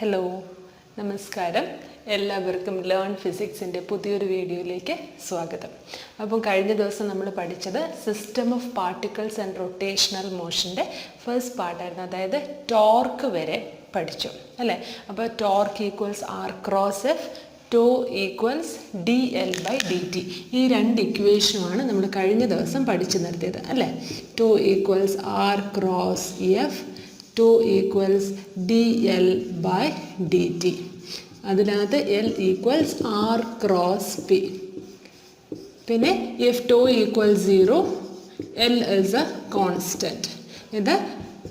Hello നമസ്കാരം എല്ലാവർക്കും learn ഫിസിക്സിൻ്റെ പുതിയൊരു വീഡിയോയിലേക്ക് സ്വാഗതം. അപ്പം കഴിഞ്ഞ ദിവസം നമ്മൾ പഠിച്ചത് system of particles and rotational മോഷൻ്റെ ഫസ്റ്റ് പാർട്ടായിരുന്നു, അതായത് ടോർക്ക് വരെ പഠിച്ചു അല്ലേ. അപ്പോൾ torque equals R cross F, tau equals D L by D T. ഈ രണ്ട് ഇക്വേഷനുമാണ് നമ്മൾ കഴിഞ്ഞ ദിവസം പഠിച്ചു നിർത്തിയത് അല്ലേ. Tau equals R cross F, tau equals D L by D T. അതിനകത്ത് L equals R cross P. പിന്നെ if tau equals 0, L is a constant. ഇത്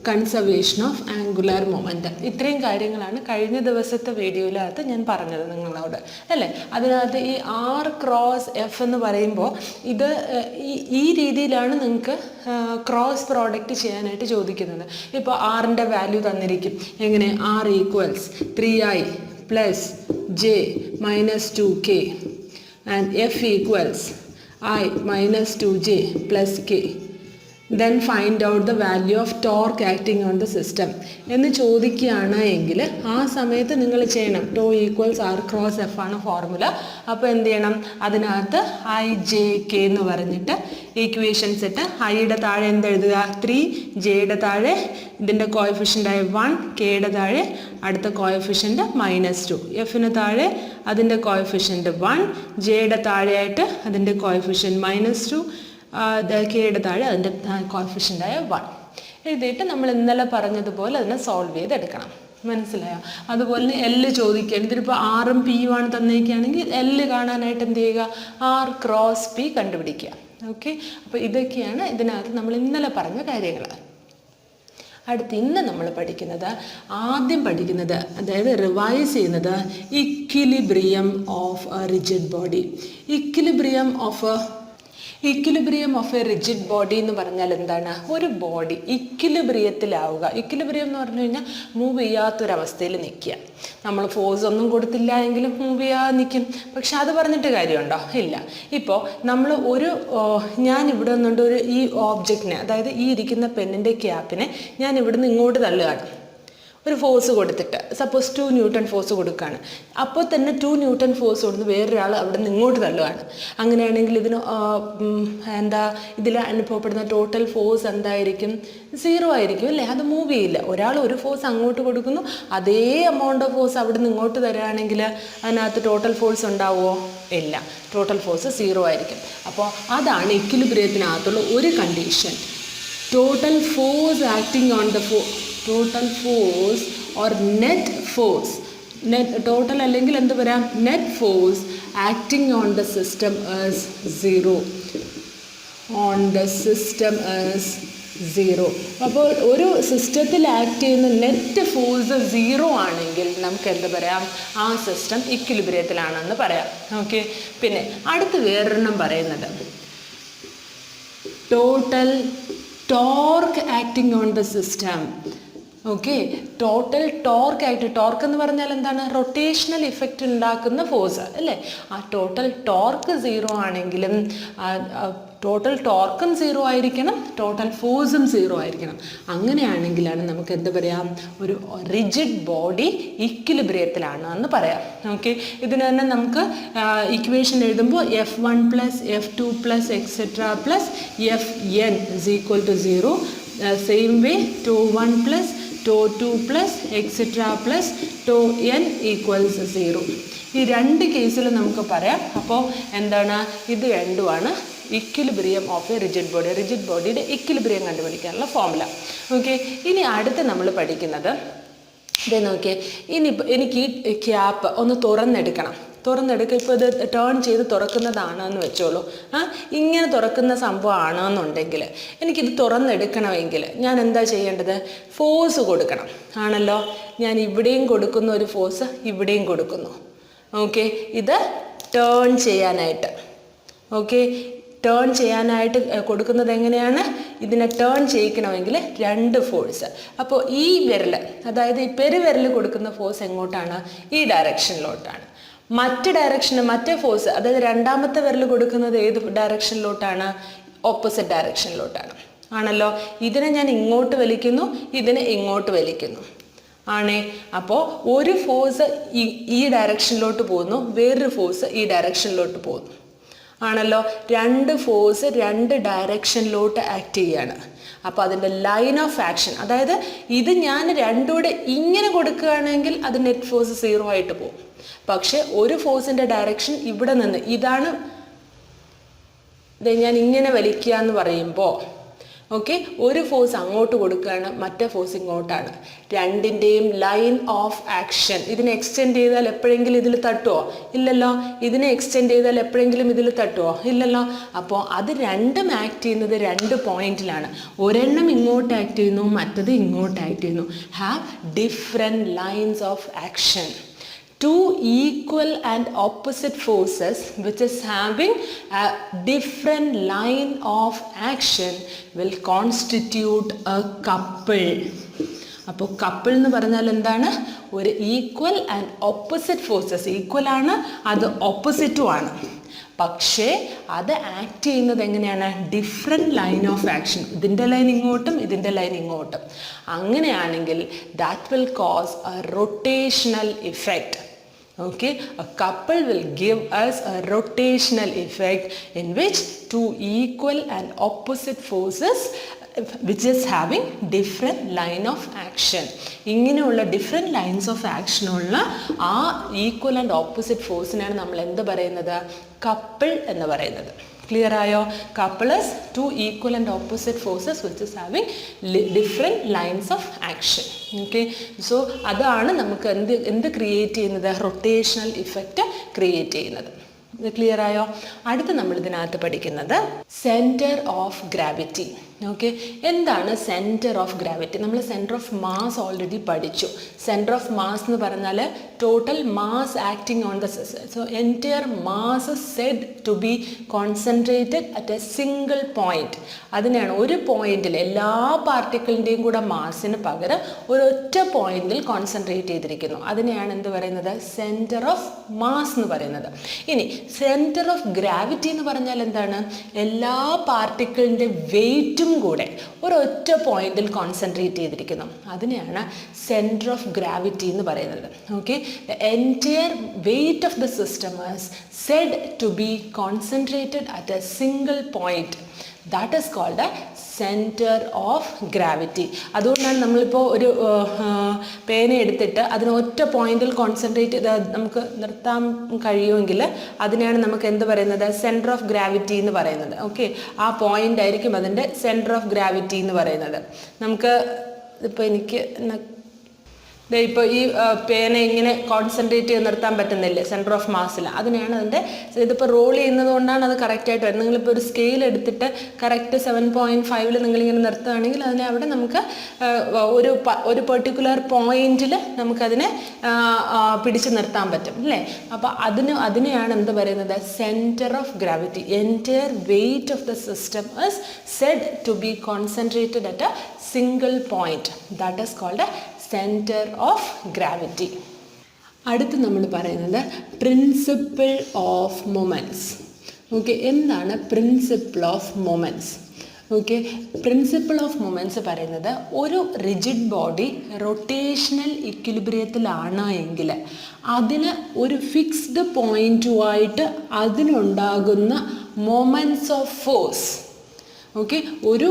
കൺസർവേഷൻ ഓഫ് ആംഗുലാർ മൊമെൻറ്റം. ഇത്രയും കാര്യങ്ങളാണ് കഴിഞ്ഞ ദിവസത്തെ വീഡിയോയിലകത്ത് ഞാൻ പറഞ്ഞത് നിങ്ങളോട് അല്ലേ. അതിനകത്ത് ഈ ആർ ക്രോസ് എഫ് എന്ന് പറയുമ്പോൾ ഇത് ഈ രീതിയിലാണ് നിങ്ങൾക്ക് ക്രോസ് പ്രോഡക്റ്റ് ചെയ്യാനായിട്ട് ചോദിക്കുന്നത്. ഇപ്പോൾ ആറിൻ്റെ വാല്യൂ തന്നിരിക്കും. എങ്ങനെ? R equals 3i plus J minus 2k and F equals i minus 2j plus k. Then find out the value of torque acting on the system എന്ന് ചോദിക്കുകയാണ് എങ്കിൽ ആ സമയത്ത് നിങ്ങൾ ചെയ്യണം tau equals R cross F ആണ് formula. അപ്പോൾ എന്ത് ചെയ്യണം? അതിനകത്ത് ഐ ജെ കെ എന്ന് പറഞ്ഞിട്ട് ഈക്വേഷൻസ് ഇട്ട് ഐയുടെ താഴെ എന്തെഴുതുക? 3, ജെയുടെ താഴെ ഇതിൻ്റെ കോഎഫിഷ്യൻ്റായ 1, കെയുടെ താഴെ അടുത്ത കോഎഫിഷ്യൻ്റ് -2, എഫിന് താഴെ അതിൻ്റെ കോഎഫിഷ്യൻ്റ് 1, ജെയുടെ താഴെയായിട്ട് അതിൻ്റെ കോഎഫിഷ്യൻ്റ് -2, കെയുടെ താഴെ അതിൻ്റെ കോഫിഷ്യൻ്റായ 1 എഴുതിയിട്ട് നമ്മൾ ഇന്നലെ പറഞ്ഞതുപോലെ അതിനെ സോൾവ് ചെയ്തെടുക്കണം. മനസ്സിലായോ? അതുപോലെ തന്നെ എല്ല് ചോദിക്കുകയാണ്. ഇതിലിപ്പോൾ ആറും പിയും ആണ് തന്നേക്കുകയാണെങ്കിൽ എല്ല് കാണാനായിട്ട് എന്ത് ചെയ്യുക? ആർ ക്രോസ് പി കണ്ടുപിടിക്കുക. ഓക്കെ, അപ്പോൾ ഇതൊക്കെയാണ് ഇതിനകത്ത് നമ്മൾ ഇന്നലെ പറഞ്ഞ കാര്യങ്ങൾ. അടുത്ത് ഇന്ന് നമ്മൾ ആദ്യം പഠിക്കുന്നത് അതായത് റിവൈസ് ചെയ്യുന്നത് equilibrium of a rigid body. Equilibrium of a rigid body എന്ന് പറഞ്ഞാൽ എന്താണ്? ഒരു ബോഡി ഇക്വിലിബ്രിയത്തിലാവുക. ഇക്വിലിബ്രിയം എന്ന് പറഞ്ഞു കഴിഞ്ഞാൽ മൂവ് ചെയ്യാത്തൊരവസ്ഥയിൽ നിൽക്കുക. നമ്മൾ ഫോഴ്സ് ഒന്നും കൊടുത്തില്ല എങ്കിലും മൂവ് ചെയ്യാതെ നിൽക്കും. പക്ഷെ അത് പറഞ്ഞിട്ട് കാര്യമുണ്ടോ? ഇല്ല. ഇപ്പോൾ നമ്മൾ ഞാൻ ഇവിടെ നിന്നുകൊണ്ട് ഈ ഓബ്ജക്റ്റിനെ, അതായത് ഈ ഇരിക്കുന്ന പെന്നിൻ്റെ ക്യാപ്പിനെ ഞാൻ ഇവിടുന്ന് ഇങ്ങോട്ട് തള്ളുകയാണ്. ഒരു ഫോഴ്സ് കൊടുത്തിട്ട് സപ്പോസ് 2 ന്യൂട്ടൺ ഫോഴ്സ് കൊടുക്കുകയാണ്. അപ്പോൾ തന്നെ 2 ന്യൂട്ടൺ ഫോഴ്സ് കൊടുത്ത് വേറൊരാൾ അവിടെ നിന്ന് ഇങ്ങോട്ട് തള്ളുകയാണ്. അങ്ങനെയാണെങ്കിൽ ഇതിന് ഇതിൽ അനുഭവപ്പെടുന്ന ടോട്ടൽ ഫോഴ്സ് എന്തായിരിക്കും? 0 ആയിരിക്കും അല്ലേ. അത് മൂവ് ചെയ്യില്ല. ഒരാൾ ഒരു ഫോഴ്സ് അങ്ങോട്ട് കൊടുക്കുന്നു, അതേ എമൗണ്ട് ഓഫ് ഫോഴ്സ് അവിടെ നിന്ന് ഇങ്ങോട്ട് തരികയാണെങ്കിൽ അതിനകത്ത് ടോട്ടൽ ഫോഴ്സ് ഉണ്ടാവുമോ? ഇല്ല. ടോട്ടൽ ഫോഴ്സ് 0 ആയിരിക്കും. അപ്പോൾ അതാണ് ഇക്വിലിബ്രിയത്തിനകത്തുള്ള ഒരു condition. Total force acting on the total force or net force, total അല്ലെങ്കിൽ എന്ത് പറയാം? net force acting on the system is 0. on the system is 0. അപ്പോൾ ഒരു സിസ്റ്റത്തിൽ ആക്ട് ചെയ്യുന്ന നെറ്റ് ഫോഴ്സ് 0 ആണെങ്കിൽ നമുക്ക് എന്ത് പറയാം? ആ സിസ്റ്റം ഇക്വിലിബ്രിയത്തിലാണെന്ന് പറയാം. ഓക്കെ, പിന്നെ അടുത്ത് വേറൊരെണ്ണം പറയുന്നത് total torque acting on the system. Okay, total torque ആയിട്ട്, ടോർക്ക് എന്ന് പറഞ്ഞാൽ എന്താണ്? റൊട്ടേഷണൽ ഇഫക്റ്റ് ഉണ്ടാക്കുന്ന ഫോഴ്സ് അല്ലേ. ആ ടോട്ടൽ ടോർക്ക് 0 ആണെങ്കിലും ടോട്ടൽ ടോർക്കും 0 ആയിരിക്കണം, ടോട്ടൽ ഫോഴ്സും 0 ആയിരിക്കണം. അങ്ങനെയാണെങ്കിലാണ് നമുക്ക് എന്ത് പറയാം? ഒരു റിജിഡ് ബോഡി ഇക്വിലിബ്രിയത്തിലാണ് എന്ന് പറയാം. ഓക്കെ, ഇതിന് തന്നെ നമുക്ക് ഇക്വേഷൻ എഴുതുമ്പോൾ F1 plus F2 plus etcetera plus Fn is equal to 0. Same way tau 1 plus tau 2 plus etcetera plus tau n equals 0. ഈ രണ്ട് കേസിൽ നമുക്ക് പറയാം. അപ്പോൾ എന്താണ്? ഇത് രണ്ടുമാണ് equilibrium of a rigid body. Rigid ബോഡിയുടെ ഇക്വിലിബ്രിയം കണ്ടുപിടിക്കാനുള്ള ഫോർമുല. ഓക്കെ, ഇനി അടുത്ത് നമ്മൾ പഠിക്കുന്നത് ഇതേ നോക്കിയേ. എനിക്ക് ഈ ക്യാപ്പ് ഒന്ന് തുറന്നെടുക്കണം. ഇപ്പോൾ ഇത് ടേൺ ചെയ്ത് തുറക്കുന്നതാണെന്ന് വെച്ചോളൂ. ഇങ്ങനെ തുറക്കുന്ന സംഭവമാണെന്നുണ്ടെങ്കിൽ എനിക്കിത് തുറന്നെടുക്കണമെങ്കിൽ ഞാൻ എന്താ ചെയ്യേണ്ടത്? ഫോഴ്സ് കൊടുക്കണം ആണല്ലോ. ഞാൻ ഇവിടെയും കൊടുക്കുന്നു ഒരു ഫോഴ്സ്, ഇവിടെയും കൊടുക്കുന്നു. ഓക്കെ, ഇത് ടേൺ ചെയ്യാനായിട്ട്. ഓക്കെ, ടേൺ ചെയ്യാനായിട്ട് കൊടുക്കുന്നത് എങ്ങനെയാണ്? ഇതിനെ ടേൺ ചെയ്യിക്കണമെങ്കിൽ 2 ഫോഴ്സ്. അപ്പോൾ ഈ വിരൽ, അതായത് ഈ പെരുവിരൽ കൊടുക്കുന്ന ഫോഴ്സ് എങ്ങോട്ടാണ്? ഈ ഡയറക്ഷനിലോട്ടാണ്. മറ്റേ ഫോഴ്സ്, അതായത് രണ്ടാമത്തെ വിരൽ കൊടുക്കുന്നത് ഏത് ഡയറക്ഷനിലോട്ടാണ്? ഓപ്പോസിറ്റ് ഡയറക്ഷനിലോട്ടാണ് ആണല്ലോ. ഇതിനെ ഞാൻ ഇങ്ങോട്ട് വലിക്കുന്നു, ഇതിനെ ഇങ്ങോട്ട് വലിക്കുന്നു. ആണേ. അപ്പോൾ ഒരു ഫോഴ്സ് ഈ ഡയറക്ഷനിലോട്ട് പോകുന്നു, വേറൊരു ഫോഴ്സ് ഈ ഡയറക്ഷനിലോട്ട് പോകുന്നു ആണല്ലോ. രണ്ട് ഫോഴ്സ് രണ്ട് ഡയറക്ഷനിലോട്ട് ആക്ട് ചെയ്യാണ്. അപ്പോൾ അതിൻ്റെ ലൈൻ ഓഫ് ആക്ഷൻ, അതായത് ഇത് ഞാൻ രണ്ടുകൂടെ ഇങ്ങനെ കൊടുക്കുകയാണെങ്കിൽ അത് നെറ്റ് ഫോഴ്സ് 0 ആയിട്ട് പോകും. പക്ഷേ ഒരു ഫോഴ്സിൻ്റെ ഡയറക്ഷൻ ഇവിടെ നിന്ന് ഇതാണ്, ഞാൻ ഇങ്ങനെ വലിക്കുക എന്ന് പറയുമ്പോൾ ഓക്കെ, ഒരു ഫോഴ്സ് അങ്ങോട്ട് കൊടുക്കുകയാണ്, മറ്റേ ഫോഴ്സ് ഇങ്ങോട്ടാണ്. രണ്ടിൻ്റെയും ലൈൻ ഓഫ് ആക്ഷൻ, ഇതിനെ എക്സ്റ്റെൻഡ് ചെയ്താൽ എപ്പോഴെങ്കിലും ഇതിൽ തട്ടുമോ? ഇല്ലല്ലോ. ഇതിനെ എക്സ്റ്റെൻഡ് ചെയ്താൽ എപ്പോഴെങ്കിലും ഇതിൽ തട്ടുമോ? ഇല്ലല്ലോ. അപ്പോൾ അത് രണ്ടും ആക്ട് ചെയ്യുന്നത് രണ്ട് പോയിന്റിലാണ്. ഒരെണ്ണം ഇങ്ങോട്ട് ആക്ട് ചെയ്യുന്നു, മറ്റത് ഇങ്ങോട്ട് ആക്ട് ചെയ്യുന്നു. Have different lines of action. Two equal and opposite forces which is having a different line of action will constitute a couple. അപ്പോൾ കപ്പിൾ എന്ന് പറഞ്ഞാൽ എന്താണ്? ഒരു equal and opposite forces, equal ആണ്, അത് ഓപ്പോസിറ്റും ആണ്. പക്ഷേ അത് ആക്ട് ചെയ്യുന്നത് എങ്ങനെയാണ്? Different line of action. ഇതിൻ്റെ ലൈൻ ഇങ്ങോട്ടും ഇതിൻ്റെ ലൈൻ ഇങ്ങോട്ടും. അങ്ങനെയാണെങ്കിൽ that will cause A rotational effect. Okay, a couple will give us a rotational effect in which two equal and opposite forces which is having different line of action. ഇങ്ങനെയുള്ള different lines of action ഉള്ള ആ equal and opposite ഫോഴ്സിനാണ് നമ്മൾ എന്ത് പറയുന്നത്? Couple എന്ന് പറയുന്നത്. Clear ആയോ? Couple is two equal and opposite forces which is having different lines of action. Okay, so അതാണ് നമുക്ക് എന്ത് ക്രിയേറ്റ് ചെയ്യുന്നത്? റൊട്ടേഷണൽ ഇഫക്റ്റ് ക്രിയേറ്റ് ചെയ്യുന്നത്. ഇത് ക്ലിയർ ആയോ? അടുത്ത് നമ്മൾ ഇതിനകത്ത് പഠിക്കുന്നത് സെൻറ്റർ ഓഫ് ഗ്രാവിറ്റി. ഓക്കെ, എന്താണ് സെൻറ്റർ ഓഫ് ഗ്രാവിറ്റി? നമ്മൾ സെൻറ്റർ ഓഫ് മാസ് ഓൾറെഡി പഠിച്ചു. സെൻറ്റർ ഓഫ് മാസ് എന്ന് പറഞ്ഞാൽ total mass acting on the so entire mass said to be concentrated at a single point. അതിനെയാണ് ഒരു പോയിന്റിൽ എല്ലാ പാർട്ടിക്കിളിൻ്റെയും കൂടെ മാസിന് പകരം ഒരൊറ്റ പോയിന്റിൽ കോൺസെൻട്രേറ്റ് ചെയ്തിരിക്കുന്നു. അതിനെയാണ് എന്ത് പറയുന്നത്? സെൻറ്റർ ഓഫ് മാസ് എന്ന് പറയുന്നത്. ഇനി സെൻറ്റർ ഓഫ് ഗ്രാവിറ്റി എന്ന് പറഞ്ഞാൽ എന്താണ്? എല്ലാ പാർട്ടിക്കിളിൻ്റെ വെയിറ്റും കൂടെ ഒരൊറ്റ പോയിന്റിൽ കോൺസെൻട്രേറ്റ് ചെയ്തിരിക്കുന്നു. അതിനെയാണ് സെൻറ്റർ ഓഫ് ഗ്രാവിറ്റി എന്ന് പറയുന്നത്. Okay, the entire weight of the system is said to be concentrated at a single point. That is called a centre of gravity. അതുകൊണ്ടാണ് നമ്മളിപ്പോൾ ഒരു പേന എടുത്തിട്ട് അതിന് ഒറ്റ പോയിന്റിൽ കോൺസെൻട്രേറ്റ് ചെയ്ത് നമുക്ക് നിർത്താൻ കഴിയുമെങ്കിൽ അതിനെയാണ് നമുക്ക് എന്ത് പറയുന്നത്? സെൻറ്റർ ഓഫ് ഗ്രാവിറ്റി എന്ന് പറയുന്നത്. ഓക്കെ, ആ പോയിന്റ് ആയിരിക്കും അതിൻ്റെ സെൻറ്റർ ഓഫ് ഗ്രാവിറ്റി എന്ന് പറയുന്നത്. നമുക്ക് ഇപ്പോൾ എനിക്ക് ഇപ്പോൾ ഈ പേന ഇങ്ങനെ കോൺസെൻട്രേറ്റ് ചെയ്ത് നിർത്താൻ പറ്റുന്നില്ലേ സെൻറ്റർ ഓഫ് മാസിൽ? അതിനെയാണ് അതിൻ്റെ, ഇതിപ്പോൾ റോൾ ചെയ്യുന്നത് കൊണ്ടാണ് അത് കറക്റ്റായിട്ട് വരുന്നത്. നിങ്ങളിപ്പോൾ ഒരു സ്കെയിൽ എടുത്തിട്ട് കറക്റ്റ് 7.5 നിങ്ങളിങ്ങനെ നിർത്തുകയാണെങ്കിൽ അതിനെ അവിടെ നമുക്ക് ഒരു പെർട്ടിക്കുലർ പോയിന്റിൽ നമുക്കതിനെ പിടിച്ച് നിർത്താൻ പറ്റും അല്ലേ? അപ്പോൾ അതിനെയാണ് എന്ത് പറയുന്നത്? Centre of gravity. Entire weight of the system is said to be concentrated at a single point. That is called a centre of gravity. അടുത്ത് നമ്മൾ പറയുന്നത് പ്രിൻസിപ്പിൾ ഓഫ് മൊമെൻറ്റ്സ്. ഓക്കെ, എന്താണ് principle of moments? Okay, principle of moments പറയുന്നത് ഒരു rigid body rotational ഇക്വിലിബ്രിയത്തിലാണ് എങ്കിൽ അതിന് ഒരു ഫിക്സ്ഡ് പോയിൻറ്റുമായിട്ട് അതിനുണ്ടാകുന്ന മൊമെൻറ്റ്സ് ഓഫ് ഫോഴ്സ്. ഓക്കെ, ഒരു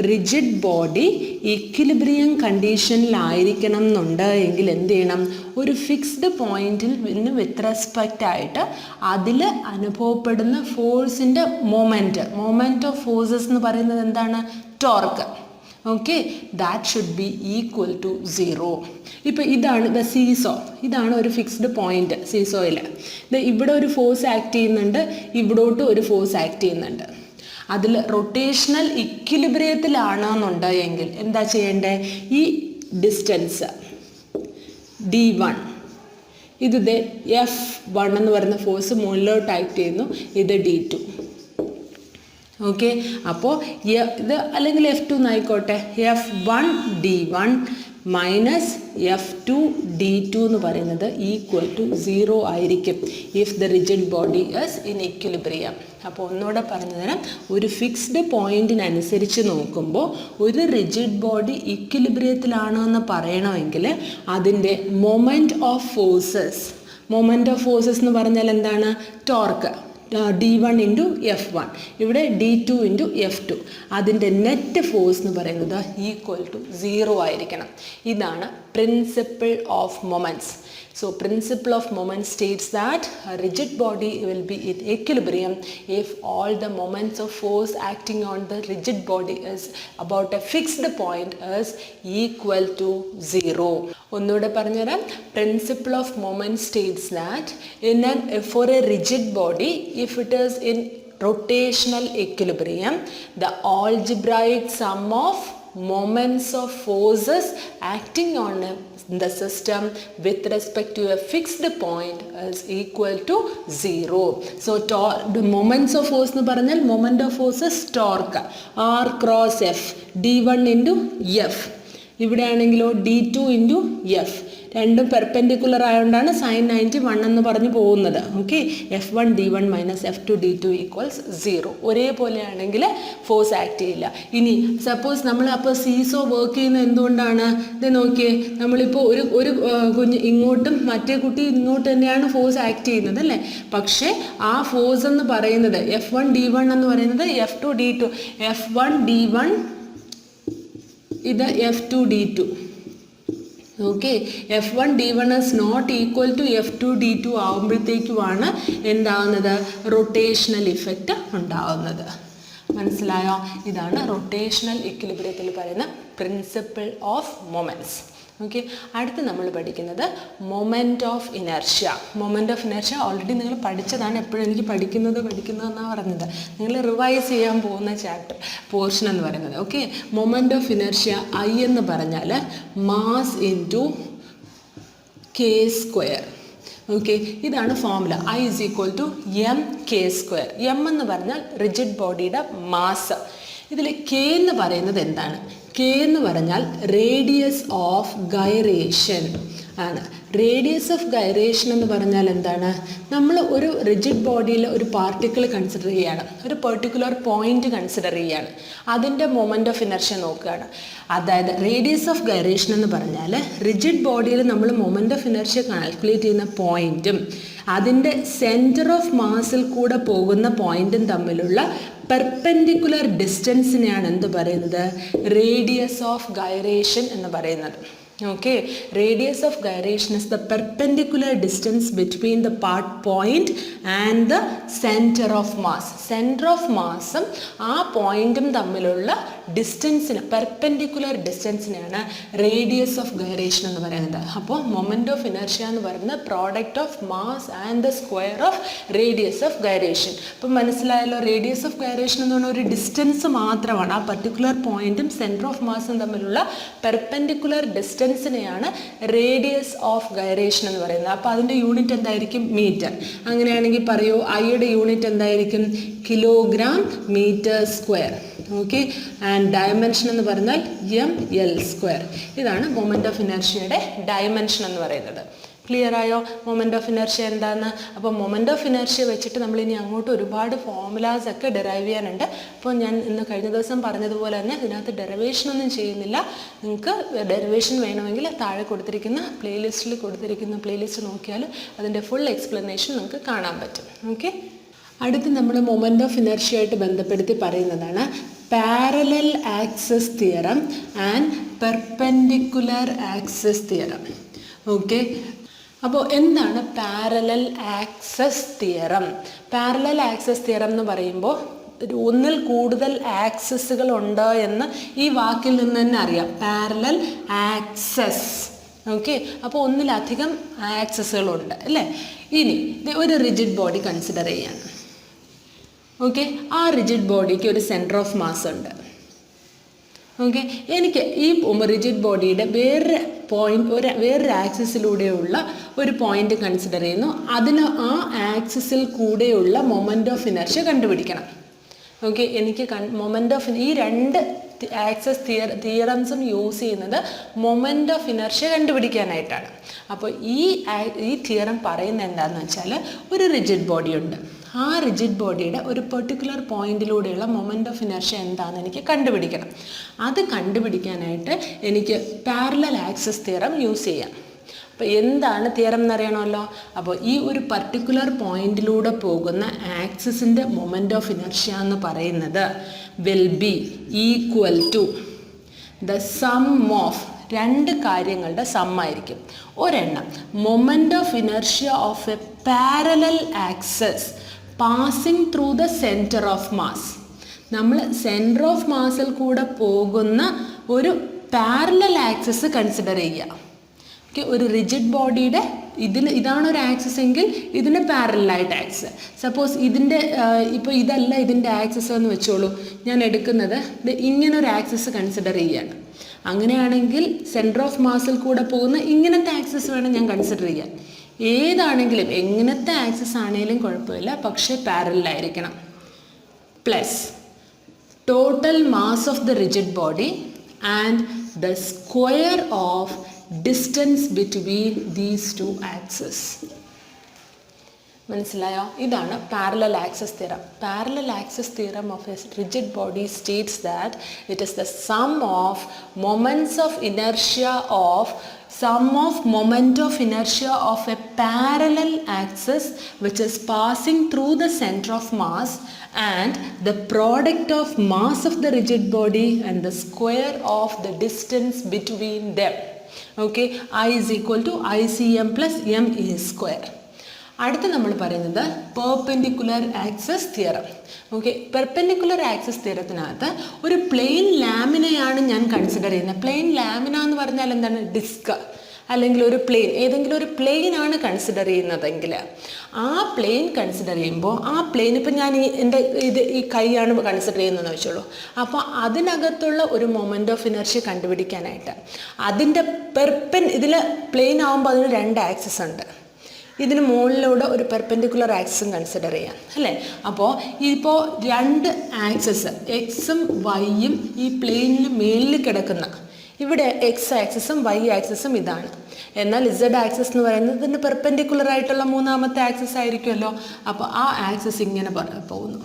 റിജിഡ് ബോഡി ഇക്വിലിബ്രിയം കണ്ടീഷനിലായിരിക്കണം എന്നുണ്ട് എങ്കിൽ എന്ത് ചെയ്യണം? ഒരു ഫിക്സ്ഡ് പോയിന്റിൽ നിന്ന് വിത്ത് റെസ്പെക്റ്റ് ആയിട്ട് അതിൽ അനുഭവപ്പെടുന്ന ഫോഴ്സിൻ്റെ മൊമെൻറ്റ് ഓഫ് ഫോഴ്സസ് എന്ന് പറയുന്നത് എന്താണ്? Torque. Okay, that should be equal to 0. ഇപ്പോൾ ഇതാണ് ദ സീസോ. ഇതാണ് ഒരു ഫിക്സ്ഡ് പോയിന്റ് സീസോയിൽ. ഇവിടെ ഒരു ഫോഴ്സ് ആക്ട് ചെയ്യുന്നുണ്ട്, ഇവിടോട്ട് ഒരു ഫോഴ്സ് ആക്ട് ചെയ്യുന്നുണ്ട്. അതിൽ റൊട്ടേഷണൽ ഇക്വിലിബ്രിയത്തിലാണെന്നുണ്ട് എങ്കിൽ എന്താ ചെയ്യേണ്ടത്? ഈ ഡിസ്റ്റൻസ് D1, ഇത് F1 എന്ന് പറയുന്ന ഫോഴ്സ് മുകളിലോട്ട് ആക്ട് ചെയ്യുന്നു, ഇത് D2. ഓക്കെ, അപ്പോൾ ഇത് അല്ലെങ്കിൽ F2 എന്നായിക്കോട്ടെ. F1 D1 minus F2 d2 എന്ന് പറയുന്നത് ഈക്വൽ ടു 0 ആയിരിക്കും if the rigid body is in equilibrium. അപ്പോൾ ഒന്നുകൂടെ പറഞ്ഞു തരാം, ഒരു ഫിക്സ്ഡ് പോയിന്റിനനുസരിച്ച് നോക്കുമ്പോൾ ഒരു റിജിഡ് ബോഡി ഇക്വിലിബ്രിയത്തിലാണോ എന്ന് പറയണമെങ്കിൽ അതിൻ്റെ മൊമെൻറ്റ് ഓഫ് ഫോഴ്സസ് എന്ന് പറഞ്ഞാൽ എന്താണ്? ടോർക്ക് d1 ഇൻറ്റു F1, ഇവിടെ d2 ഇൻറ്റു F2, അതിൻ്റെ നെറ്റ് ഫോഴ്സ് എന്ന് പറയുന്നത് ഈക്വൽ ടു 0 ആയിരിക്കണം. ഇതാണ് principle of moments. So principle of moment states that a rigid body will be in equilibrium if all the moments of force acting on the rigid body is about a fixed point is equal to 0. ഒന്നുകൂടെ പറഞ്ഞുതരാം. Principle of moment states that for a rigid body, if it is in rotational equilibrium, the algebraic sum of moments of forces acting on the system with respect to a fixed point is equal to 0. So the moments of force എന്ന് പറഞ്ഞാൽ moment of force is torque R cross F d1 into F, ഇവിടെ ആണെങ്കിലോ d2 into F, രണ്ടും perpendicular ആയതുകൊണ്ടാണ് sine 91 എന്ന് പറഞ്ഞു പോകുന്നത്. Okay, F1 d1 minus F2 d2 equals 0. ഒരേപോലെയാണെങ്കിൽ ഫോഴ്സ് ആക്ട് ചെയ്യില്ല. ഇനി സപ്പോസ് നമ്മൾ അപ്പോൾ സീസോ വർക്ക് ചെയ്യുന്നത് എന്തുകൊണ്ടാണ്? ഇത് നോക്കിയേ, നമ്മളിപ്പോൾ ഒരു കുഞ്ഞ് ഇങ്ങോട്ടും മറ്റേ കുട്ടി ഇങ്ങോട്ട് തന്നെയാണ് ഫോഴ്സ് ആക്ട് ചെയ്യുന്നത് അല്ലേ? പക്ഷേ ആ ഫോഴ്സ് എന്ന് പറയുന്നത് F1 d1 എന്ന് പറയുന്നത് F2 d2, F1 d1 ഇത് F2 d2. Okay, F1 d1 is not equal to F2 d2 ആകുമ്പോഴത്തേക്കുമാണ് എന്താവുന്നത്? റൊട്ടേഷണൽ ഇഫക്റ്റ് ഉണ്ടാവുന്നത്. മനസ്സിലായോ? ഇതാണ് റൊട്ടേഷണൽ ഇക്വിലിബ്രിയത്തിൽ പറയുന്ന പ്രിൻസിപ്പിൾ ഓഫ് മൊമെൻറ്റ്സ്. ഓക്കെ, അടുത്ത് നമ്മൾ പഠിക്കുന്നത് moment of inertia. Moment of inertia already നിങ്ങൾ പഠിച്ചതാണ്. എപ്പോഴും എനിക്ക് പഠിക്കുന്നതെന്നാണ് പറഞ്ഞത്. നിങ്ങൾ റിവൈസ് ചെയ്യാൻ പോകുന്ന ചാപ്റ്റർ പോർഷൻ എന്ന് പറയുന്നത്. Okay, moment of inertia I എന്ന് പറഞ്ഞാൽ mass into k square. Okay, ഇതാണ് formula. I is equal to mk square. m എന്ന് പറഞ്ഞാൽ റിജിഡ് ബോഡിയുടെ മാസ്. ഇതിൽ k എന്ന് പറയുന്നത് എന്താണ്? k എന്ന് പറഞ്ഞാൽ റേഡിയസ് ഓഫ് ഗൈറേഷൻ ആണ്. റേഡിയസ് ഓഫ് ഗൈറേഷൻ എന്ന് പറഞ്ഞാൽ എന്താണ്? നമ്മൾ ഒരു റിജിഡ് ബോഡിയിൽ ഒരു പാർട്ടിക്കിൾ കൺസിഡർ ചെയ്യുകയാണ്, ഒരു പെർട്ടിക്കുലർ പോയിന്റ് കൺസിഡർ ചെയ്യുകയാണ്, അതിൻ്റെ മൊമെൻറ്റ് ഓഫ് ഇനർഷ്യ നോക്കുകയാണ്. അതായത് റേഡിയസ് ഓഫ് ഗൈറേഷൻ എന്ന് പറഞ്ഞാൽ റിജിഡ് ബോഡിയിൽ നമ്മൾ മൊമെൻറ്റ് ഓഫ് ഇനർഷ്യ കാൽക്കുലേറ്റ് ചെയ്യുന്ന പോയിന്റും അതിൻ്റെ സെൻറ്റർ ഓഫ് മാസിൽ കൂടെ പോകുന്ന പോയിന്റും തമ്മിലുള്ള പെർപെൻഡിക്കുലർ ഡിസ്റ്റൻസിനെയാണ് എന്ത് പറയുന്നത്? റേഡിയസ് ഓഫ് ഗൈറേഷൻ എന്ന് പറയുന്നത്. Okay, radius of gyration is the perpendicular distance between the point and the center of mass. Center of mass ആ പോയിന്റും തമ്മിലുള്ള ഡിസ്റ്റൻസിന് പെർപെൻഡിക്കുലർ ഡിസ്റ്റൻസിനെയാണ് റേഡിയസ് ഓഫ് ഗൈറേഷൻ എന്ന് പറയുന്നത്. അപ്പോൾ മൊമെൻറ്റ് ഓഫ് ഇനർഷ്യ എന്ന് പറയുന്നത് product of mass and the square of radius of gyration. അപ്പം മനസ്സിലായല്ലോ, റേഡിയസ് ഓഫ് ഗൈറേഷൻ എന്ന് പറഞ്ഞാൽ ഒരു ഡിസ്റ്റൻസ് മാത്രമാണ്. ആ പർട്ടിക്കുലർ പോയിന്റും സെൻറ്റർ ഓഫ് മാസും തമ്മിലുള്ള പെർപെൻഡിക്കുലർ ഡിസ്റ്റൻസിനെയാണ് റേഡിയസ് ഓഫ് ഗൈറേഷൻ എന്ന് പറയുന്നത്. അപ്പോൾ അതിൻ്റെ യൂണിറ്റ് എന്തായിരിക്കും? മീറ്റർ. അങ്ങനെയാണെങ്കിൽ പറയൂ, ഐയുടെ യൂണിറ്റ് എന്തായിരിക്കും? Kilogram metre square. Okay, and dimension എന്ന് പറഞ്ഞാൽ ml സ്ക്വയർ. ഇതാണ് മൊമെൻറ്റ് ഓഫ് ഇനർഷ്യയുടെ ഡയമെൻഷൻ എന്ന് പറയുന്നത്. ക്ലിയർ ആയോ മൊമെൻറ്റ് ഓഫ് ഇനർഷ്യ എന്താണെന്ന്? അപ്പോൾ മൊമെൻറ്റ് ഓഫ് ഇനർഷ്യ വെച്ചിട്ട് നമ്മളിനി അങ്ങോട്ട് ഒരുപാട് ഫോർമുലാസ് ഒക്കെ ഡെറൈവ് ചെയ്യാനുണ്ട്. അപ്പോൾ ഞാൻ ഇന്ന് കഴിഞ്ഞ ദിവസം പറഞ്ഞതുപോലെ തന്നെ ഇതിനകത്ത് ഡെറിവേഷനൊന്നും ചെയ്യുന്നില്ല. നിങ്ങൾക്ക് ഡെറിവേഷൻ വേണമെങ്കിൽ താഴെ കൊടുത്തിരിക്കുന്ന പ്ലേലിസ്റ്റ് നോക്കിയാൽ അതിൻ്റെ ഫുൾ എക്സ്പ്ലനേഷൻ നിങ്ങൾക്ക് കാണാൻ പറ്റും. ഓക്കെ, അടുത്ത് നമ്മൾ മൊമെൻറ്റ് ഓഫ് ഇനർഷ്യ ആയിട്ട് ബന്ധപ്പെടുത്തി പറയുന്നതാണ് parallel axis theorem and perpendicular axis theorem. Okay, അപ്പോൾ എന്താണ് parallel axis theorem? Parallel axis theorem എന്ന് പറയുമ്പോൾ ഒന്നിൽ കൂടുതൽ ആക്സിസുകൾ ഉണ്ട് എന്ന് ഈ വാക്കിൽ നിന്ന് തന്നെ അറിയാം. Parallel access. ഓക്കെ, അപ്പോൾ ഒന്നിലധികം ആക്സിസുകളുണ്ട് അല്ലേ? ഇനി ഒരു റിജിഡ് ബോഡി കൺസിഡർ ചെയ്യാണ്. ഓക്കെ, ആ റിജിഡ് ബോഡിക്ക് ഒരു സെൻറ്റർ ഓഫ് മാസ് ഉണ്ട്. ഓക്കെ, എനിക്ക് ഈ റിജിഡ് ബോഡിയുടെ വേറൊരു ആക്സിസിലൂടെയുള്ള ഒരു പോയിന്റ് കൺസിഡർ ചെയ്യുന്നു. അതിന് ആ ആക്സിസിൽ കൂടെയുള്ള മൊമെൻറ്റ് ഓഫ് ഇനർഷ്യ കണ്ടുപിടിക്കണം. ഓക്കെ, എനിക്ക് മൊമെൻറ്റ് ഓഫ് ഈ രണ്ട് ആക്സസ് തിയറംസും യൂസ് ചെയ്യുന്നത് മൊമെൻ്റ് ഓഫ് ഇനർഷ്യ കണ്ടുപിടിക്കാനായിട്ടാണ്. അപ്പോൾ ഈ തിയറം പറയുന്നത് എന്താണെന്ന് വെച്ചാൽ, ഒരു റിജിഡ് ബോഡി ഉണ്ട്. ആ റിജിഡ് ബോഡിയുടെ ഒരു പെർട്ടിക്കുലർ പോയിന്റിലൂടെയുള്ള മൊമെൻ്റ് ഓഫ് ഇനർഷ്യ എന്താണെന്ന് എനിക്ക് കണ്ടുപിടിക്കണം. അത് കണ്ടുപിടിക്കാനായിട്ട് എനിക്ക് പാരലൽ ആക്സസ് തിയറം യൂസ് ചെയ്യാം. അപ്പോൾ എന്താണ് തിയറം എന്നറിയണമല്ലോ. അപ്പോൾ ഈ ഒരു പർട്ടിക്കുലർ പോയിന്റിലൂടെ പോകുന്ന ആക്സിസിൻ്റെ മൊമെൻ്റ് ഓഫ് ഇനർഷ്യ എന്ന് പറയുന്നത് will be equal to the sum of രണ്ട് കാര്യങ്ങളുടെ സമ്മായിരിക്കും. ഒരെണ്ണം moment of inertia of a parallel axis passing through the centre of mass. നമ്മൾ സെൻറ്റർ ഓഫ് മാസിൽ കൂടെ പോകുന്ന ഒരു പാരലൽ ആക്സസ് കൺസിഡർ ചെയ്യുക. ഓക്കെ, ഒരു റിജിഡ് ബോഡിയുടെ ഇതാണ് ഒരു ആക്സസ് എങ്കിൽ ഇതിന് പാരലായിട്ട് ആക്സസ്. സപ്പോസ് ഇതിൻ്റെ ഇപ്പോൾ ഇതല്ല ഇതിൻ്റെ ആക്സസ് എന്ന് വെച്ചോളൂ. ഞാൻ എടുക്കുന്നത് ഇങ്ങനൊരു ആക്സസ് കൺസിഡർ ചെയ്യുകയാണ്. അങ്ങനെയാണെങ്കിൽ സെൻറ്റർ ഓഫ് മാസിൽ കൂടെ പോകുന്ന ഇങ്ങനത്തെ ആക്സസ് വേണം ഞാൻ കൺസിഡർ ചെയ്യാൻ. ഏതാണെങ്കിലും എങ്ങനത്തെ ആക്സസ് ആണെങ്കിലും കുഴപ്പമില്ല, പക്ഷേ പാരലായിരിക്കണം. Plus total mass of the rigid body and the square of distance between these two axes. മനസ്സിലായോ? ഇതാണ് parallel axis theorem. Parallel axis theorem of a rigid body states that it is the sum of moments of inertia of moment of inertia of a parallel axis which is passing through the center of mass and the product of mass of the rigid body and the square of the distance between them. Okay, I is equal to ICM plus ME square. അടുത്ത നമ്മൾ പറയുന്നത് perpendicular axis theorem. Okay, perpendicular axis തിയറത്തിനകത്ത് ഒരു plane ലാമിനയാണ് ഞാൻ consider ചെയ്യുന്നത്. Plain lamina എന്ന് പറഞ്ഞാൽ എന്താണ്? ഡിസ്ക് അല്ലെങ്കിൽ ഒരു പ്ലെയിൻ, ഏതെങ്കിലും ഒരു പ്ലെയിൻ ആണ് കൺസിഡർ ചെയ്യുന്നതെങ്കിൽ ആ പ്ലെയിൻ കൺസിഡർ ചെയ്യുമ്പോൾ ആ പ്ലെയിൻ ഇപ്പം ഞാൻ ഈ കൈയാണ് കൺസിഡർ ചെയ്യുന്നതെന്ന് വെച്ചോളൂ. അപ്പോൾ അതിനകത്തുള്ള ഒരു മൊമെൻ്റ് ഓഫ് ഇനർഷ്യ കണ്ടുപിടിക്കാനായിട്ട് അതിൻ്റെ ഇതിൽ പ്ലെയിൻ ആകുമ്പോൾ അതിന് രണ്ട് ആക്സസ് ഉണ്ട്. ഇതിന് മുകളിലൂടെ ഒരു പെർപെൻഡിക്കുലർ ആക്സസും കൺസിഡർ ചെയ്യാം അല്ലേ. അപ്പോൾ ഇപ്പോൾ രണ്ട് ആക്സസ് എക്സും വൈയും ഈ പ്ലെയിനിന് മേലിൽ കിടക്കുന്ന, ഇവിടെ എക്സ് ആക്സസും വൈ ആക്സസും ഇതാണ്. എന്നാൽ ഇസഡ് ആക്സസ് എന്ന് പറയുന്നത് ഇതിന് പെർപെൻഡിക്കുലർ ആയിട്ടുള്ള മൂന്നാമത്തെ ആക്സസ് ആയിരിക്കുമല്ലോ. അപ്പോൾ ആ ആക്സസ് ഇങ്ങനെ പോകുന്നു.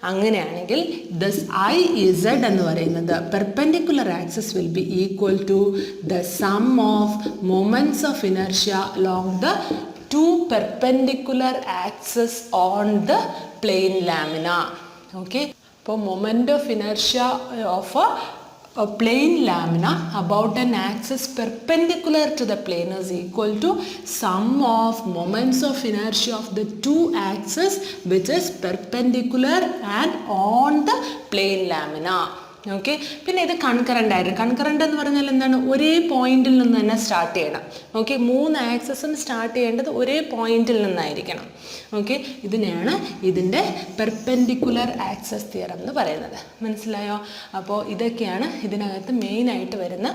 അങ്ങനെയാണെങ്കിൽ ദസ് ഐ ഇസഡ് എന്ന് പറയുന്നത് perpendicular axis will be equal to the sum of moments of inertia along the two perpendicular axes on the plane lamina. Okay, അപ്പോൾ moment of inertia of a plane lamina about an axis perpendicular to the plane is equal to sum of moments of inertia of the two axes which is perpendicular and on the plane lamina. Okay, പിന്നെ ഇത് concurrent ആയിരുന്നു. Concurrent എന്ന് പറഞ്ഞാൽ എന്താണ്? ഒരേ പോയിന്റിൽ നിന്ന് തന്നെ സ്റ്റാർട്ട് ചെയ്യണം. ഓക്കെ, മൂന്ന് ആക്സസും സ്റ്റാർട്ട് ചെയ്യേണ്ടത് ഒരേ പോയിന്റിൽ നിന്നായിരിക്കണം. ഓക്കെ, ഇതിനെയാണ് ഇതിൻ്റെ പെർപെൻഡിക്കുലർ ആക്സസ് തിയറം എന്ന് പറയുന്നത്. മനസ്സിലായോ? അപ്പോൾ ഇതൊക്കെയാണ് ഇതിനകത്ത് മെയിനായിട്ട് വരുന്ന.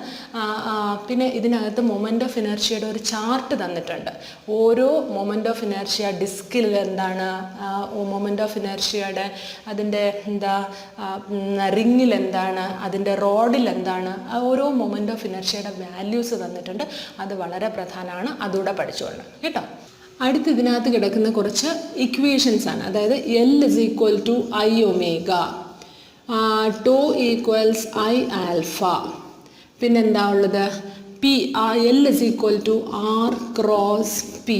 പിന്നെ ഇതിനകത്ത് മൊമെൻ്റ് ഓഫ് ഇനർഷ്യയുടെ ഒരു ചാർട്ട് തന്നിട്ടുണ്ട്. ഓരോ മൊമെൻ്റ് ഓഫ് ഇനർഷ്യ ഡിസ്കിൽ എന്താണ്, മൊമെൻ്റ് ഓഫ് ഇനർഷ്യയുടെ അതിൻ്റെ റിങ്ങിൽ എന്താണ്, അതിൻ്റെ റോഡിൽ എന്താണ്, ഓരോ മൊമെൻ്റ് ഓഫ് ഇനർഷ്യയുടെ വാല്യൂസ് തന്നിട്ടുണ്ട്. അത് വളരെ പ്രധാനമാണ്, അതുകൂടെ പഠിച്ചുകൊള്ളണം കേട്ടോ. അടുത്ത് ഇതിനകത്ത് കിടക്കുന്ന കുറച്ച് ഇക്വേഷൻസ് ആണ്. അതായത് L is equal to I omega, tau equals I alpha, പിന്നെന്താ ഉള്ളത്? P, L is equal to R cross P.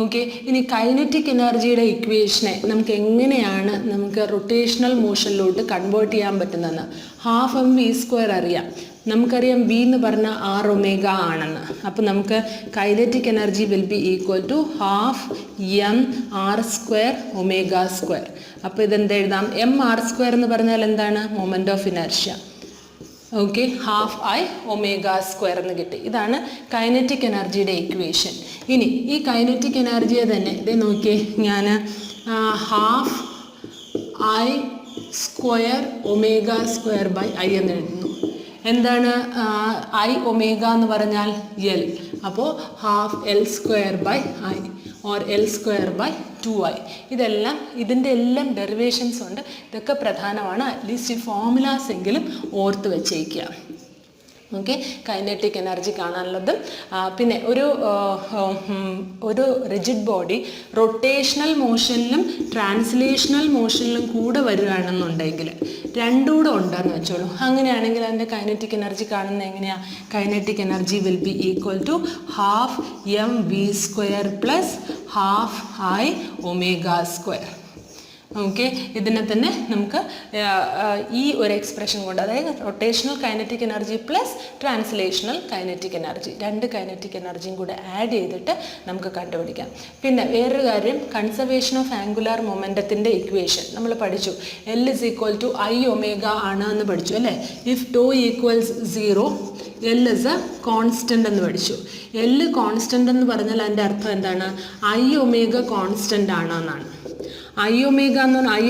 Okay, ഇനി കൈനറ്റിക് എനർജിയുടെ ഇക്വേഷനെ നമുക്ക് എങ്ങനെയാണ് നമുക്ക് റൊട്ടേഷണൽ മോഷനിലോട്ട് കൺവേർട്ട് ചെയ്യാൻ പറ്റുന്നതെന്ന്. ഹാഫ് എം വി സ്ക്വയർ അറിയാം. നമുക്കറിയാം വി എന്ന് പറഞ്ഞാൽ ആർ ഒമേഗ ആണെന്ന്. അപ്പോൾ നമുക്ക് kinetic energy will be equal to half M R square omega square. അപ്പോൾ ഇതെന്ത് എഴുതാം? എം ആർ സ്ക്വയർ എന്ന് പറഞ്ഞാൽ എന്താണ്? Moment of inertia. Okay, half I omega square എന്ന് കിട്ടി. ഇതാണ് കൈനറ്റിക് എനർജിയുടെ ഇക്വേഷൻ. ഇനി ഈ കൈനറ്റിക് എനർജിയെ തന്നെ ഇതേ നോക്കിയേ, ഞാൻ half I square omega square by I എന്ന് എഴുതുന്നു. എന്താണ് ഐ ഒമേഗ എന്ന് പറഞ്ഞാൽ എൽ. അപ്പോൾ half L square by I or L square by 2i. ഇതെല്ലാം ഇതിൻ്റെ എല്ലാം ഡെറിവേഷൻസ് ഉണ്ട്. ഇതൊക്കെ പ്രധാനമാണ്. അറ്റ്ലീസ്റ്റ് ഈ ഫോർമുലാസ് എങ്കിലും ഓർത്ത് വെച്ചേക്കുക. ഓക്കെ, കൈനറ്റിക് എനർജി കാണാനുള്ളത്. പിന്നെ ഒരു റിജിഡ് ബോഡി റൊട്ടേഷണൽ മോഷനിലും ട്രാൻസ്ലേഷണൽ മോഷനിലും കൂടെ വരികയാണെന്നുണ്ടെങ്കിൽ രണ്ടും കൂടെ ഉണ്ടെന്ന് വെച്ചോളൂ. അങ്ങനെയാണെങ്കിൽ അതിൻ്റെ കൈനറ്റിക് എനർജി കാണുന്നത് എങ്ങനെയാണ്? Kinetic energy will be equal to half mv² plus half I ω². Okay, ഇതിനെ തന്നെ നമുക്ക് ഈ ഒരു എക്സ്പ്രഷൻ കൊണ്ട്, അതായത് rotational kinetic energy plus translational kinetic energy, രണ്ട് കൈനറ്റിക് എനർജിയും കൂടെ ആഡ് ചെയ്തിട്ട് നമുക്ക് കണ്ടുപിടിക്കാം. പിന്നെ വേറൊരു കാര്യം, കൺസർവേഷൻ ഓഫ് ആംഗുലാർ മൊമെൻറ്റത്തിൻ്റെ ഇക്വേഷൻ നമ്മൾ പഠിച്ചു. L is equal to I ω ആണ് എന്ന് പഠിച്ചു അല്ലേ? If τ equals 0 L is a constant എന്ന് പഠിച്ചു. L കോൺസ്റ്റൻ്റ് എന്ന് പറഞ്ഞാൽ അതിൻ്റെ അർത്ഥം എന്താണ്? I ω കോൺസ്റ്റൻ്റ് ആണ് എന്നാണ്. I ω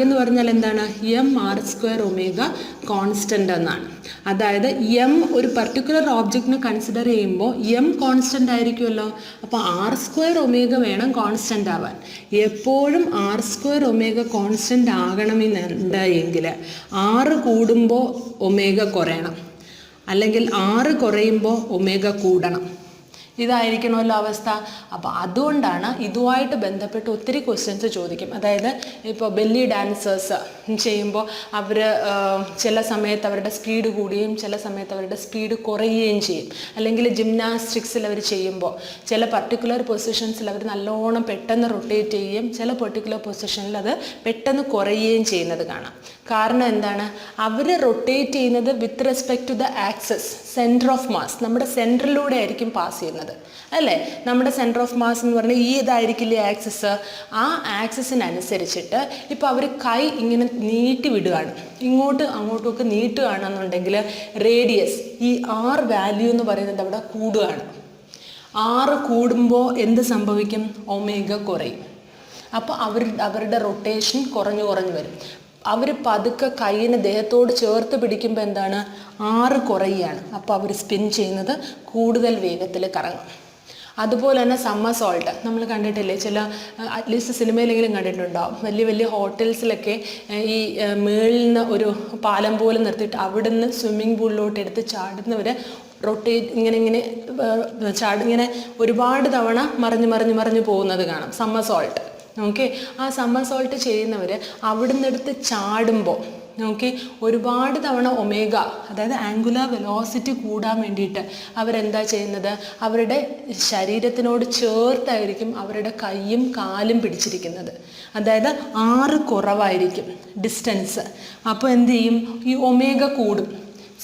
എന്ന് പറഞ്ഞാൽ എന്താണ്? mr²ω കോൺസ്റ്റൻ്റ് എന്നാണ്. അതായത് m ഒരു പർട്ടിക്കുലർ ഓബ്ജക്റ്റിനെ കൺസിഡർ ചെയ്യുമ്പോൾ m കോൺസ്റ്റൻ്റ് ആയിരിക്കുമല്ലോ. അപ്പോൾ r²ω വേണം കോൺസ്റ്റൻ്റ് ആവാൻ. എപ്പോഴും r²ω കോൺസ്റ്റൻ്റ് ആകണമെന്നുണ്ടെങ്കിൽ 6 കൂടുമ്പോൾ ω കുറയണം, അല്ലെങ്കിൽ 6 കുറയുമ്പോൾ ω കൂടണം. ഇതായിരിക്കണമല്ലോ അവസ്ഥ. അപ്പോൾ അതുകൊണ്ടാണ് ഇതുമായിട്ട് ബന്ധപ്പെട്ട് ഒത്തിരി ക്വസ്റ്റ്യൻസ് ചോദിക്കും. അതായത് ഇപ്പോൾ ബെല്ലി ഡാൻസേഴ്സ് ചെയ്യുമ്പോൾ അവർ ചില സമയത്ത് അവരുടെ സ്പീഡ് കൂടുകയും ചില സമയത്ത് അവരുടെ സ്പീഡ് കുറയുകയും ചെയ്യും. അല്ലെങ്കിൽ ജിംനാസ്റ്റിക്സിൽ അവർ ചെയ്യുമ്പോൾ ചില പർട്ടിക്കുലർ പൊസിഷൻസിൽ അവർ നല്ലോണം പെട്ടെന്ന് റൊട്ടേറ്റ് ചെയ്യുകയും ചില പെർട്ടിക്കുലർ പൊസിഷനിൽ അത് പെട്ടെന്ന് കുറയുകയും ചെയ്യുന്നത് കാണാം. കാരണം എന്താണ്? അവർ റൊട്ടേറ്റ് ചെയ്യുന്നത് with respect to the axis, centre of mass, നമ്മുടെ സെൻറ്ററിലൂടെ ആയിരിക്കും പാസ് ചെയ്യുന്നത് അല്ലേ? നമ്മുടെ സെൻറ്റർ ഓഫ് മാസ് എന്ന് പറഞ്ഞാൽ ഈ ഇതായിരിക്കില്ലേ ആക്സസ്. ആ ആക്സസിനനുസരിച്ചിട്ട് ഇപ്പോൾ അവർ കൈ ഇങ്ങനെ നീട്ടി വിടുകയാണ്, അങ്ങോട്ടുമൊക്കെ നീട്ടുകയാണെന്നുണ്ടെങ്കിൽ റേഡിയസ്, ഈ R വാല്യൂ എന്ന് പറയുന്നത് അവിടെ കൂടുകയാണ്. R കൂടുമ്പോൾ എന്ത് സംഭവിക്കും? ω കുറയും. അപ്പോൾ അവരുടെ റൊട്ടേഷൻ കുറഞ്ഞു വരും. അവർ പതുക്കെ കൈയിന് ദേഹത്തോട് ചേർത്ത് പിടിക്കുമ്പോൾ എന്താണ്? R കുറയുകയാണ്. അപ്പോൾ അവർ സ്പിൻ ചെയ്യുന്നത് കൂടുതൽ വേഗത്തിൽ കറങ്ങും. അതുപോലെ തന്നെ സമ്മർസോൾട്ട് നമ്മൾ കണ്ടിട്ടില്ലേ? ചില അറ്റ്ലീസ്റ്റ് സിനിമയിലെങ്കിലും കണ്ടിട്ടുണ്ടാവും. വലിയ വലിയ ഹോട്ടൽസിലൊക്കെ ഈ മേളിൽ നിന്ന് ഒരു പാലം പോലെ നിർത്തിയിട്ട് അവിടുന്ന് സ്വിമ്മിംഗ് പൂളിലോട്ട് എടുത്ത് ചാടുന്നവർ റൊട്ടേറ്റ് ഇങ്ങനെ ഒരുപാട് തവണ മറിഞ്ഞ് പോകുന്നത് കാണാം, സമ്മർസോൾട്ട്. ഓക്കെ, ആ സമ്മർസോൾട്ട് ചെയ്യുന്നവർ അവിടുന്ന് എടുത്ത് ചാടുമ്പോൾ ഒരുപാട് തവണ ω, അതായത് ആംഗുലാർ വെലോസിറ്റി കൂടാൻ വേണ്ടിയിട്ട് അവരെന്താ ചെയ്യുന്നത്? അവരുടെ ശരീരത്തിനോട് ചേർത്തായിരിക്കും അവരുടെ കൈയും കാലും പിടിച്ചിരിക്കുന്നത്. അതായത് 6 കുറവായിരിക്കും ഡിസ്റ്റൻസ്. അപ്പോൾ എന്ത് ചെയ്യും? ഈ ω കൂടും,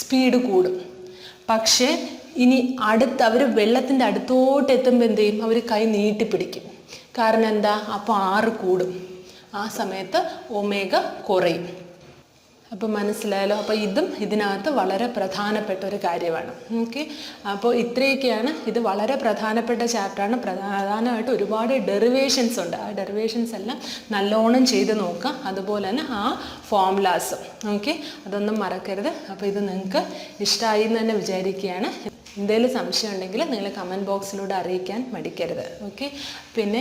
സ്പീഡ് കൂടും. പക്ഷേ ഇനി അവർ വെള്ളത്തിൻ്റെ അടുത്തോട്ട് എത്തുമ്പോൾ എന്ത് ചെയ്യും? അവർ കൈ നീട്ടിപ്പിടിക്കും. കാരണം എന്താ? അപ്പോൾ 6 കൂടും, ആ സമയത്ത് ω കുറയും. അപ്പോൾ മനസ്സിലായല്ലോ. അപ്പോൾ ഇതും ഇതിനകത്ത് വളരെ പ്രധാനപ്പെട്ട ഒരു കാര്യമാണ്. ഓക്കെ, അപ്പോൾ ഇത്രയൊക്കെയാണ്. ഇത് വളരെ പ്രധാനപ്പെട്ട ചാപ്റ്ററാണ്. പ്രധാനമായിട്ട് ഒരുപാട് ഡെറിവേഷൻസ് ഉണ്ട്. ആ ഡെറിവേഷൻസ് എല്ലാം നല്ലോണം ചെയ്ത് നോക്കുക. അതുപോലെ തന്നെ ആ ഫോർമുലാസും. ഓക്കെ, അതൊന്നും മറക്കരുത്. അപ്പോൾ ഇത് നിങ്ങൾക്ക് ഇഷ്ടമായി എന്ന് തന്നെ വിചാരിക്കുകയാണ്. എന്തെങ്കിലും സംശയം ഉണ്ടെങ്കിൽ നിങ്ങൾ കമൻറ്റ് ബോക്സിലൂടെ അറിയിക്കാൻ മടിക്കരുത്. ഓക്കെ, പിന്നെ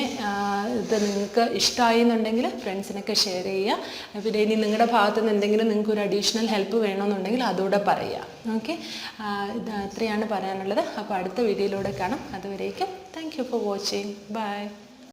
ഇത് നിങ്ങൾക്ക് ഇഷ്ടമായി എന്നുണ്ടെങ്കിൽ ഫ്രണ്ട്സിനൊക്കെ ഷെയർ ചെയ്യുക. പിന്നെ ഇനി നിങ്ങളുടെ ഭാഗത്തു നിന്ന് എന്തെങ്കിലും നിങ്ങൾക്ക് ഒരു അഡീഷണൽ ഹെൽപ്പ് വേണമെന്നുണ്ടെങ്കിൽ അതുകൂടെ പറയുക. ഓക്കെ, ഇത്രയാണ് പറയാനുള്ളത്. അപ്പോൾ അടുത്ത വീഡിയോയിലൂടെ കാണാം. അതുവരേക്കും thank you for watching. By.